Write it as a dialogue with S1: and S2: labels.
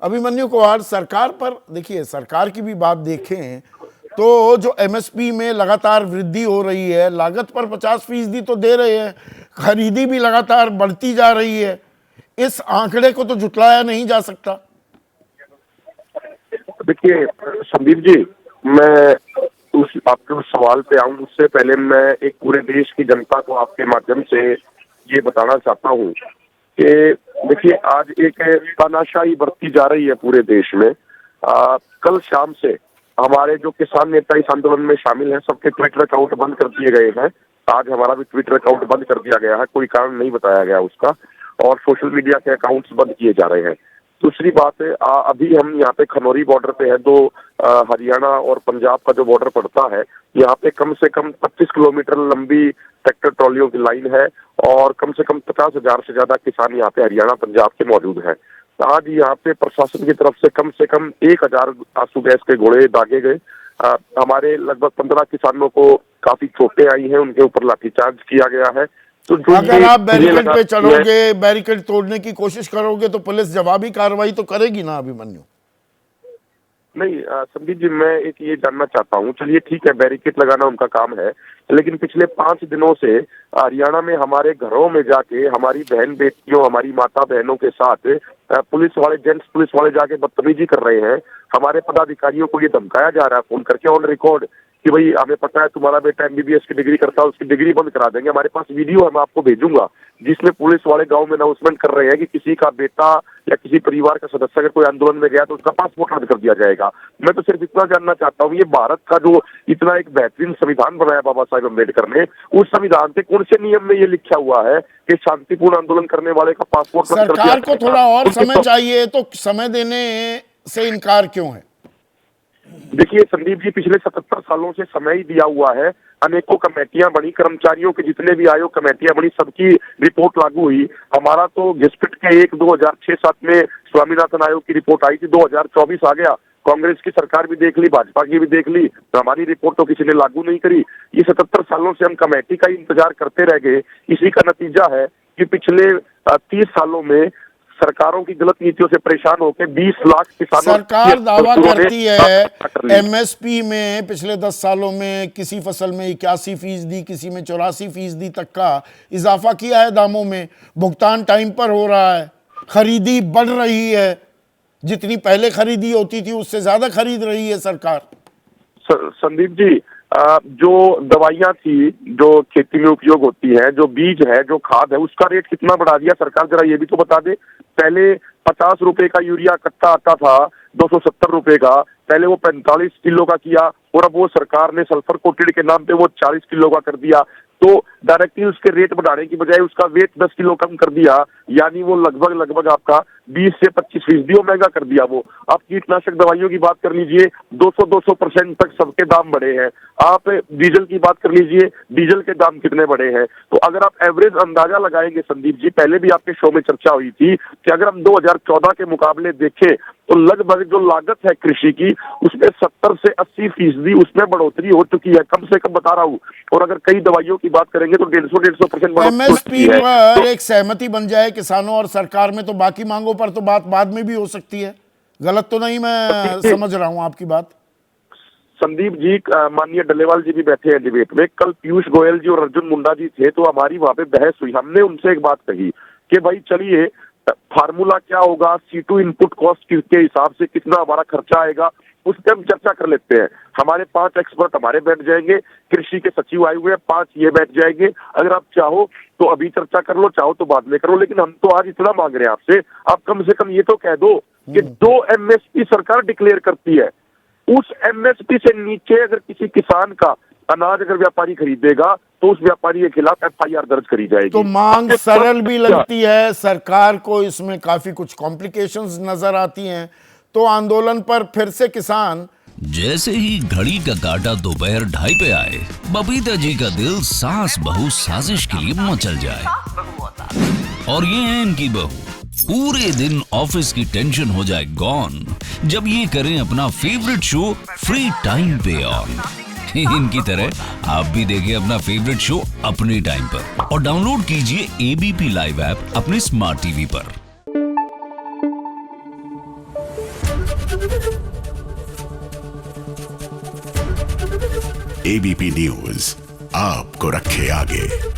S1: अभिमन्यु कुमार, सरकार पर देखिए, सरकार की भी बात देखें तो जो एमएसपी में लगातार वृद्धि हो रही है, लागत पर 50% तो दे रहे हैं, खरीदी भी लगातार बढ़ती जा रही है, इस आंकड़े को तो जुटलाया नहीं जा सकता।
S2: देखिए संदीप जी, मैं उस आपके उस सवाल पे आऊं उससे पहले मैं एक पूरे देश की जनता को आपके माध्यम से ये बताना चाहता हूं कि देखिए आज एक तानाशाही बढ़ती जा रही है पूरे देश में। कल शाम से हमारे जो किसान नेता इस आंदोलन में शामिल हैं सबके ट्विटर अकाउंट बंद कर दिए गए हैं। आज हमारा भी ट्विटर अकाउंट बंद कर दिया गया है, कोई कारण नहीं बताया गया उसका, और सोशल मीडिया के अकाउंट्स बंद किए जा रहे हैं। दूसरी बात है, अभी हम यहाँ पे खनौरी बॉर्डर पे है, दो हरियाणा और पंजाब का जो बॉर्डर पड़ता है, यहाँ पे कम से कम 25 किलोमीटर लंबी ट्रैक्टर ट्रॉलियों की लाइन है और कम से कम 50,000 से ज्यादा किसान यहाँ पे हरियाणा पंजाब के मौजूद हैं। आज यहाँ पे प्रशासन की तरफ से कम 1,000 आंसू गैस के गोले दागे गए। हमारे लगभग 15 किसानों को काफी चोटें आई हैं, उनके ऊपर लाठीचार्ज किया गया है। तो
S1: अगर आप बैरिकेड पे चढ़ोगे, बैरिकेड तोड़ने की कोशिश करोगे तो पुलिस जवाबी कार्रवाई तो करेगी ना अभिमन्यु?
S2: नहीं संदीप जी, मैं एक ये जानना चाहता हूँ, चलिए ठीक है बैरिकेड लगाना उनका काम है, लेकिन पिछले 5 दिनों से हरियाणा में हमारे घरों में जाके हमारी बहन बेटियों, हमारी माता बहनों के साथ पुलिस वाले, जेंट्स पुलिस वाले जाके बदतमीजी कर रहे हैं। हमारे पदाधिकारियों को ये धमकाया जा रहा है फोन करके ऑन रिकॉर्ड कि भाई हमें पता है तुम्हारा बेटा एमबीबीएस की डिग्री करता है, उसकी डिग्री बंद करा देंगे। हमारे पास वीडियो है, मैं आपको भेजूंगा, जिसमें पुलिस वाले गांव में अनाउंसमेंट कर रहे हैं कि किसी का बेटा या किसी परिवार का सदस्य अगर कोई आंदोलन में गया तो उसका पासपोर्ट रद्द कर दिया जाएगा। मैं तो सिर्फ इतना जानना चाहता हूँ, ये भारत का जो इतना एक बेहतरीन संविधान बनाया बाबा साहेब अम्बेडकर ने, उस संविधान के कौन से नियम में ये लिखा हुआ है कि शांतिपूर्ण आंदोलन करने वाले का पासपोर्ट रद्द कर दिया जाएगा?
S1: सरकार को थोड़ा और समय चाहिए, तो समय देने से इनकार क्यों है?
S2: देखिए संदीप जी, पिछले 77 सालों से समय ही दिया हुआ है, अनेकों कमेटियां बनी, कर्मचारियों के जितने भी आयोग कमेटियां बनी, सबकी रिपोर्ट लागू हुई। हमारा तो घिसपिट के 2006-7 में स्वामीनाथन आयोग की रिपोर्ट आई थी, 2024 आ गया, कांग्रेस की सरकार भी देख ली, भाजपा की भी देख ली, तो हमारी रिपोर्ट तो किसी ने लागू नहीं करी। ये 77 सालों से हम कमेटी का इंतजार करते रह गए। इसी का नतीजा है कि पिछले 30 सालों में सरकारों की गलत नीतियों से परेशान होकर 20 लाख किसानों,
S1: सरकार दावा करती है एमएसपी में पिछले 10 सालों में किसी फसल में 81%, किसी में 84% तक का इजाफा किया है दामों में, भुगतान टाइम पर हो रहा है, खरीदी बढ़ रही है, जितनी पहले खरीदी होती थी उससे ज्यादा खरीद रही है सरकार।
S2: संदीप जी, जो दवाइयां थी जो खेती में उपयोग होती है, जो बीज है, जो खाद है, उसका रेट कितना बढ़ा दिया सरकार, जरा ये भी तो बता दे। पहले 50 रुपए का यूरिया कट्टा आता था, 270 रुपए का, पहले वो 45 किलो का किया, और अब वो सरकार ने सल्फर कोटेड के नाम पे वो 40 किलो का कर दिया। तो डायरेक्टली उसके रेट बढ़ाने की बजाय उसका वेट 10 किलो कम कर दिया, यानी वो लगभग आपका 20 से 25% महंगा कर दिया। वो आप कीटनाशक दवाइयों की बात कर लीजिए, 200% तक सबके दाम बढ़े हैं। आप डीजल की बात कर लीजिए, डीजल के दाम कितने बढ़े हैं। तो अगर आप एवरेज अंदाजा लगाएंगे संदीप जी, पहले भी आपके शो में चर्चा हुई थी कि अगर हम 2014 के मुकाबले देखें तो लगभग जो लागत है कृषि की, उसमें 70 से 80% उसमें बढ़ोतरी हो चुकी है, कम से कम बता रहा हूँ। और अगर कई दवाइयों की बात करेंगे तो 150%
S1: एमएसपी पर एक सहमति बन जाए किसानों और सरकार में, तो बाकी मांगों पर तो बात बाद में भी हो सकती है। गलत तो नहीं मैं समझ रहा हूँ आपकी बात?
S2: संदीप जी, माननीय डल्लेवाल जी भी बैठे हैं डिबेट में, कल पीयूष गोयल जी और अर्जुन मुंडा जी थे, तो हमारी वहां पे बहस हुई। हमने उनसे एक बात कही कि भाई चलिए, फार्मूला क्या होगा, C2 इनपुट कॉस्ट के हिसाब से कितना हमारा खर्चा आएगा, उस पर हम चर्चा कर लेते हैं। हमारे 5 एक्सपर्ट हमारे बैठ जाएंगे, कृषि के सचिव आए हुए हैं 5, ये बैठ जाएंगे। अगर आप चाहो तो अभी चर्चा कर लो, चाहो तो बाद में करो, लेकिन हम तो आज इतना मांग रहे हैं आपसे, आप कम से कम ये तो कह दो कि 2 MSP सरकार डिक्लेयर करती है, उस MSP से नीचे अगर किसी किसान का अनाज अगर व्यापारी खरीदेगा तो उस व्यापारी के खिलाफ FIR दर्ज करी जाएगी।
S1: तो मांग सरल भी लगती है, सरकार को इसमें काफी कुछ कॉम्प्लिकेशंस नजर आती हैं, तो आंदोलन पर फिर से किसान।
S3: जैसे ही घड़ी का काटा दोपहर 2:30 पे आए, बबीता जी का दिल सास बहू साजिश के लिए मचल जाए। और ये है इनकी बहू, पूरे दिन ऑफिस की टेंशन हो जाए गॉन जब ये करें अपना फेवरेट शो फ्री टाइम पे ऑन। इनकी तरह आप भी देखिए अपना फेवरेट शो अपने टाइम पर और डाउनलोड कीजिए ABP लाइव ऐप अपने स्मार्ट टीवी पर।
S4: एबीपी न्यूज आपको रखे आगे।